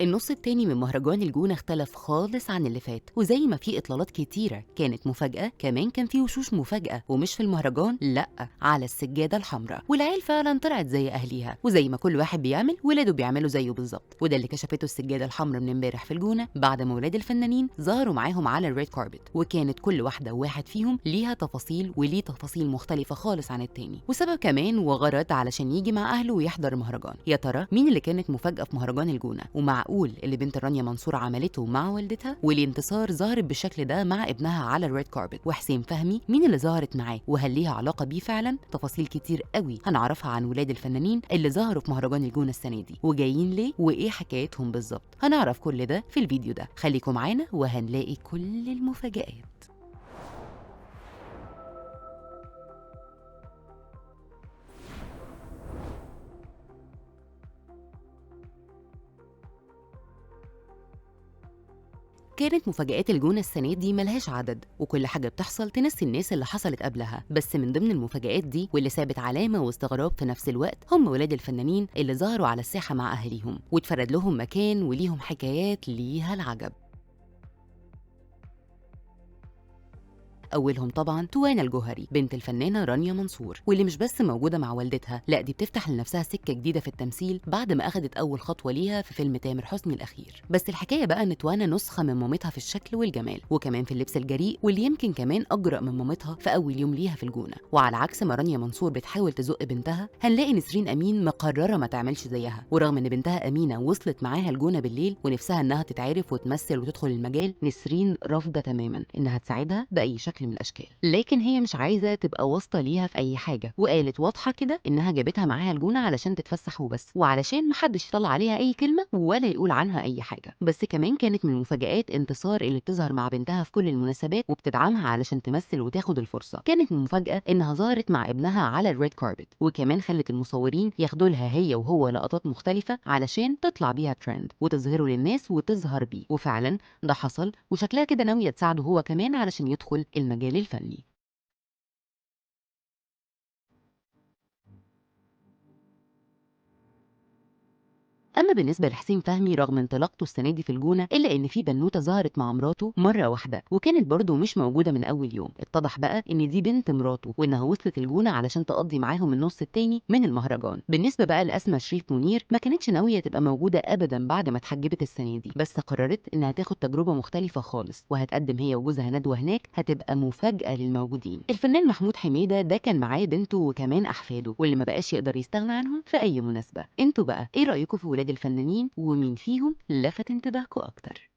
النص التاني من مهرجان الجونة اختلف خالص عن اللي فات، وزي ما في إطلالات كتيرة كانت مفاجأة، كمان كان في وشوش مفاجأة ومش في المهرجان، لأ، على السجادة الحمراء. والعيال فعلا طلعت زي أهليها، وزي ما كل واحد بيعمل ولاده بيعملوا زيه بالظبط. وده اللي كشفته السجادة الحمراء من امبارح في الجونة بعد ما ولاد الفنانين ظهروا معاهم على الريد كاربت، وكانت كل واحدة وواحد فيهم ليها تفاصيل وليه تفاصيل مختلفة خالص عن التاني، وسبب كمان وغرض علشان يجي مع أهله ويحضر المهرجان. يا ترى مين اللي كانت مفاجأة في مهرجان الجونة؟ ومعقول اللي بنت رانيا منصور عملته مع والدتها؟ والانتصار ظهرت بالشكل ده مع ابنها على الريد كاربت؟ وحسين فهمي مين اللي ظهرت معاه وهل ليها علاقة بيه فعلا؟ تفاصيل كتير قوي هنعرفها عن ولاد الفنانين اللي ظهروا في مهرجان الجونة السنة دي، وجايين ليه وايه حكايتهم بالظبط. هنعرف كل ده في الفيديو ده، خليكم معانا وهنلاقي كل المفاجآت. كانت مفاجآت الجونة السنة دي ملهاش عدد، وكل حاجة بتحصل تنسي الناس اللي حصلت قبلها. بس من ضمن المفاجآت دي واللي سابت علامة واستغراب في نفس الوقت هم ولاد الفنانين اللي ظهروا على الساحة مع أهاليهم، واتفرد لهم مكان وليهم حكايات ليها العجب. اولهم طبعا توانا الجوهري بنت الفنانه رانيا منصور، واللي مش بس موجوده مع والدتها، لا دي بتفتح لنفسها سكه جديده في التمثيل بعد ما اخذت اول خطوه ليها في فيلم تامر حسني الاخير. بس الحكايه بقى ان توانا نسخه من مامتها في الشكل والجمال، وكمان في اللبس الجريء، واللي يمكن كمان اجرأ من مامتها في اول يوم ليها في الجونه. وعلى عكس ما رانيا منصور بتحاول تزق بنتها، هنلاقي نسرين امين مقرره ما تعملش زيها. ورغم ان بنتها امينه وصلت معاها الجونه بالليل ونفسها انها تتعرف وتمثل وتدخل المجال، نسرين رافضه تماما انها تساعدها باي شكل من الاشكال. لكن هي مش عايزه تبقى واسطه ليها في اي حاجه، وقالت واضحه كده انها جابتها معاها الجونه علشان تتفسح وبس، وعلشان محدش يطلع عليها اي كلمه ولا يقول عنها اي حاجه. بس كمان كانت من مفاجآت انتصار اللي بتظهر مع بنتها في كل المناسبات وبتدعمها علشان تمثل وتاخد الفرصه. كانت من مفاجاه انها ظهرت مع ابنها على الريد كاربت، وكمان خلت المصورين ياخدوا لها هي وهو لقطات مختلفه علشان تطلع بيها ترند وتظهره للناس وتظهر بيه. وفعلا ده حصل، وشكلها كده ناويه تساعده هو كمان علشان يدخل المجال الفني. اما بالنسبه لحسين فهمي، رغم انطلاقته السنه دي في الجونه، الا ان في بنوته ظهرت مع مراته مره واحده وكانت برضه مش موجوده من اول يوم. اتضح بقى ان دي بنت مراته، وانها وصلت الجونه علشان تقضي معاهم النص التاني من المهرجان. بالنسبه بقى لاسماء شريف منير، ما كانتش ناويه تبقى موجوده ابدا بعد ما اتحجبت السنه دي، بس قررت انها تاخد تجربه مختلفه خالص، وهتقدم هي وجوزها ندوه هناك هتبقى مفاجاه للموجودين. الفنان محمود حميده ده كان معاه بنته وكمان احفاده، واللي ما بقاش يقدر يستغنى عنهم في اي مناسبه. انتوا بقى ايه رايكم في ولاد الفنانين، ومين فيهم لفت انتباهكم اكتر؟